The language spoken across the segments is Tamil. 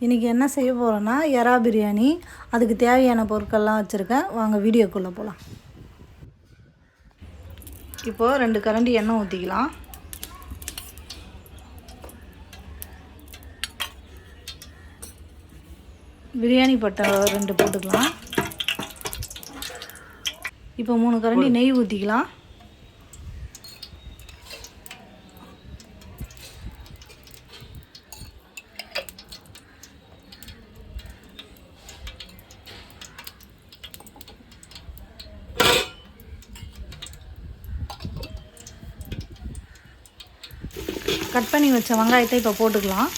இன்றைக்கி என்ன செய்ய போகிறோன்னா எறா பிரியாணி. அதுக்கு தேவையான பொருட்கள்லாம் வச்சுருக்கேன். வாங்க வீடியோக்குள்ளே போகலாம். இப்போது 2 கரண்டி எண்ணெய் ஊற்றிக்கலாம். பிரியாணி பட்டை 2 போட்டுக்கலாம். இப்போ 3 கரண்டி நெய் ஊற்றிக்கலாம். கட் பண்ணி வச்ச வெங்காயத்தை இப்போ போட்டுக்கலாம்.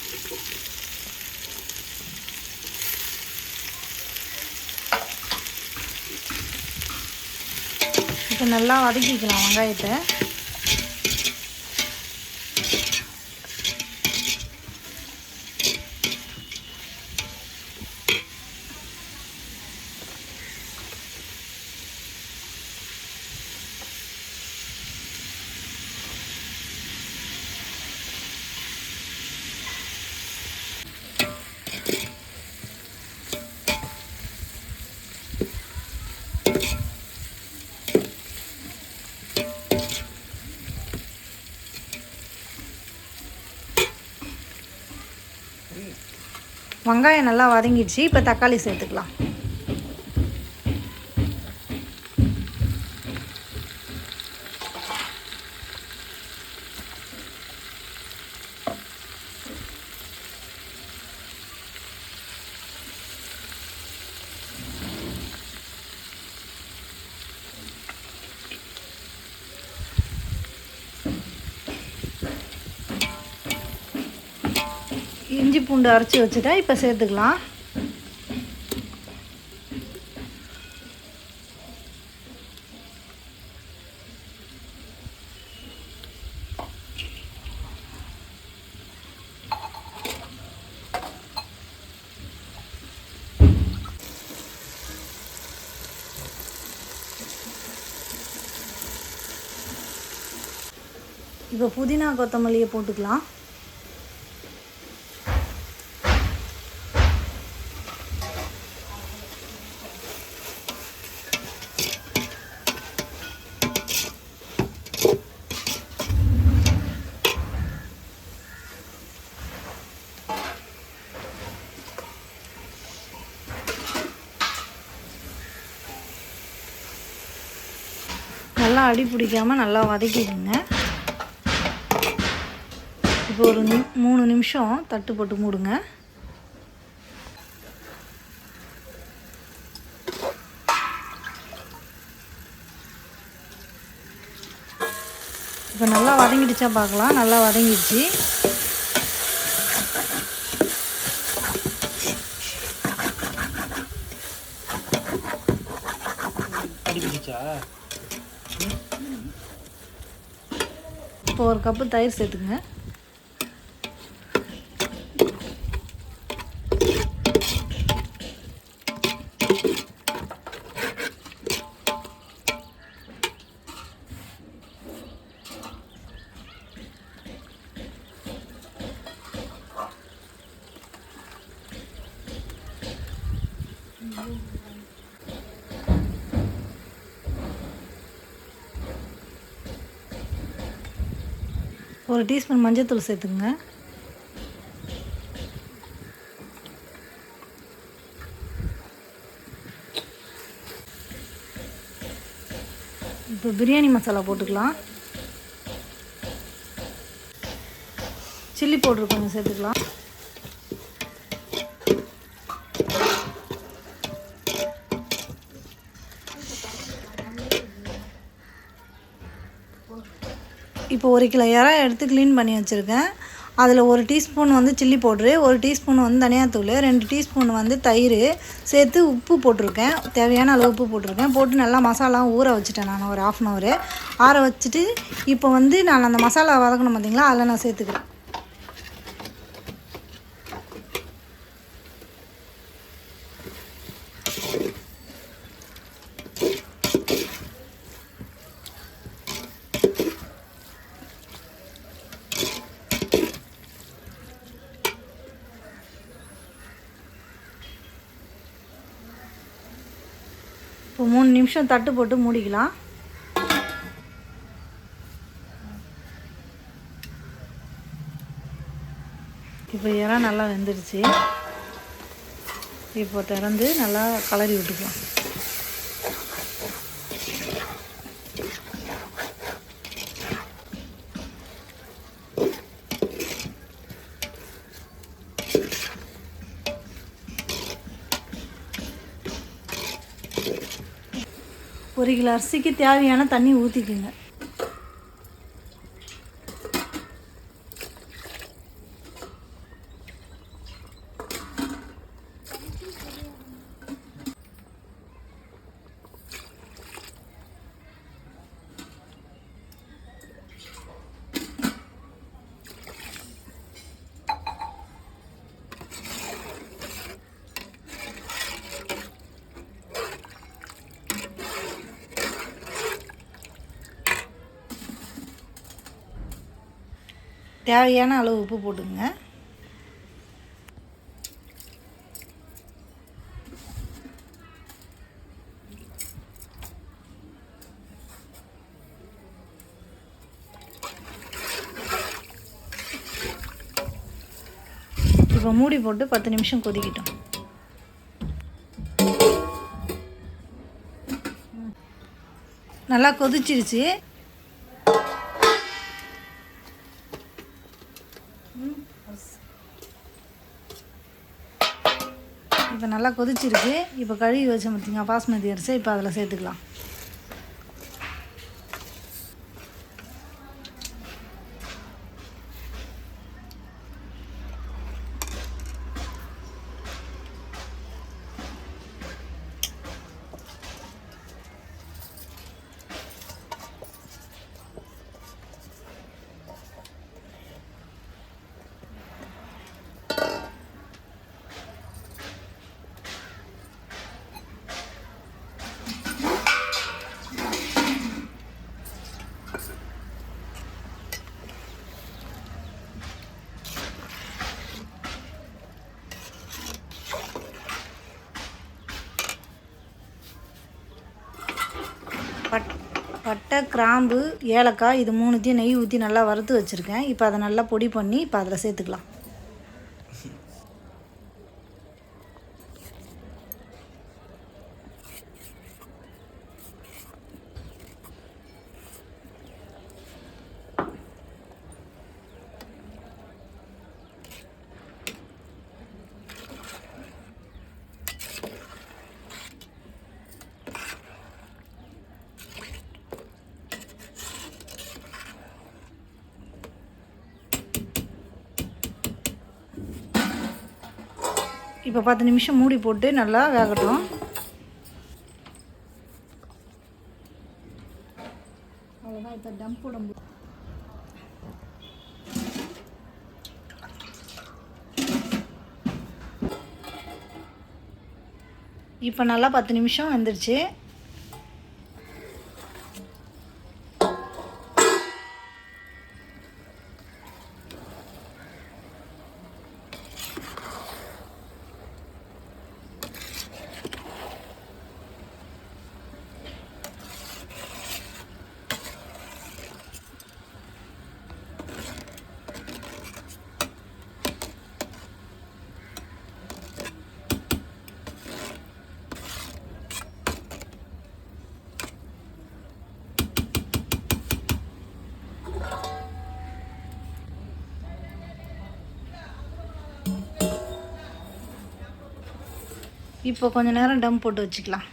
இப்போ நல்லா வதக்கிக்கலாம் வெங்காயத்தை. வெங்காயம் நல்லா வதங்கிடுச்சு. இப்போ தக்காளி சேர்த்துக்கலாம். இஞ்சி பூண்டு அரைச்சி வச்சுட்டா இப்போ சேர்த்துக்கலாம். இப்போ புதினா கொத்தமல்லியை போட்டுக்கலாம். நல்லா அடி பிடிக்காமல் நல்லா வதக்கிடுங்க. இப்போ ஒரு 3 நிமிஷம் தட்டு போட்டு மூடுங்க. இப்போ நல்லா வதங்கிடுச்சா பார்க்கலாம். நல்லா வதங்கிடுச்சு. இப்போ 1 கப்பு தயிர் சேர்த்துங்க. ஒரு டீஸ்பூன் மஞ்சள்தூள் சேர்த்துங்க. இப்போ பிரியாணி மசாலா போட்டுக்கலாம். சில்லி பவுடர் கொஞ்சம் சேர்த்துக்கலாம். இப்போ 1 கிலோ எறா எடுத்து க்ளீன் பண்ணி வச்சுருக்கேன். அதில் 1 டீஸ்பூன் வந்து சில்லி பவுட்ரு, 1 டீஸ்பூன் வந்து தனியாத்தூள், 2 டீஸ்பூன் வந்து தயிர் சேர்த்து உப்பு போட்டிருக்கேன். தேவையான அளவு உப்பு போட்டிருக்கேன். போட்டு நல்லா மசாலாவும் ஊற வச்சுட்டேன். நான் ஒரு 1/2 அன் ஹவர் ஆற வச்சுட்டு இப்போ வந்து நான் அந்த மசாலா வதக்கணும் பார்த்தீங்களா, அதில் நான் சேர்த்துக்கிறேன். இப்போ 3 நிமிஷம் தட்டு போட்டு மூடிக்கலாம். இப்போ இறா நல்லா வெந்துடுச்சு. இப்போ திறந்து நல்லா கலரி விட்டுக்கலாம். ஒரு கிலோ அரிசிக்கு தேவையான தண்ணி ஊற்றிக்குங்க. தேவையான அளவு உப்பு போட்டுங்க. இப்போ மூடி போட்டு 10 நிமிஷம் கொதிக்கட்டும். நல்லா கொதிச்சிருச்சு. இப்போ நல்லா கொதிச்சிருக்கு. இப்போ கழுவி வச்ச பார்த்திங்க பாஸ்மதி அரிசி இப்போ அதில் சேர்த்துக்கலாம். பட்டை, கிராம்பு, ஏலக்காய் இது 3த்தையும் நெய் ஊற்றி நல்லா வறுத்து வச்சுருக்கேன். இப்போ அதை நல்லா பொடி பண்ணி இப்போ அதில் சேர்த்துக்கலாம். இப்போ 10 நிமிஷம் மூடி போட்டு நல்லா வேகட்டும். அவ்வளோதான். இப்போ டம் போட முடியும். இப்போ நல்லா 10 நிமிஷம் வந்துடுச்சு. இப்போ கொஞ்சம் நேரம் டம் போட்டு வச்சுக்கலாம்.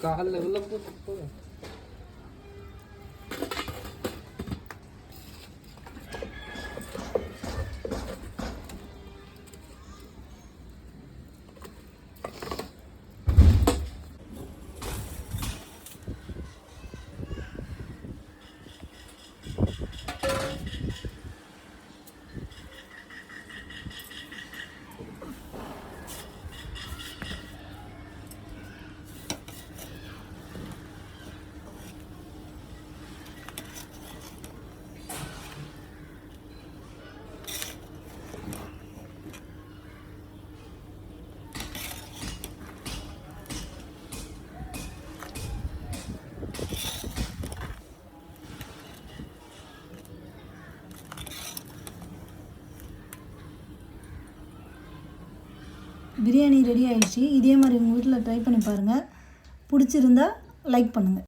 கால் லெவலில் போட்டு பிரியாணி ரெடி ஆயிடுச்சு. இதே மாதிரி உங்கள் வீட்டில் ட்ரை பண்ணி பாருங்கள். பிடிச்சிருந்தா லைக் பண்ணுங்கள்.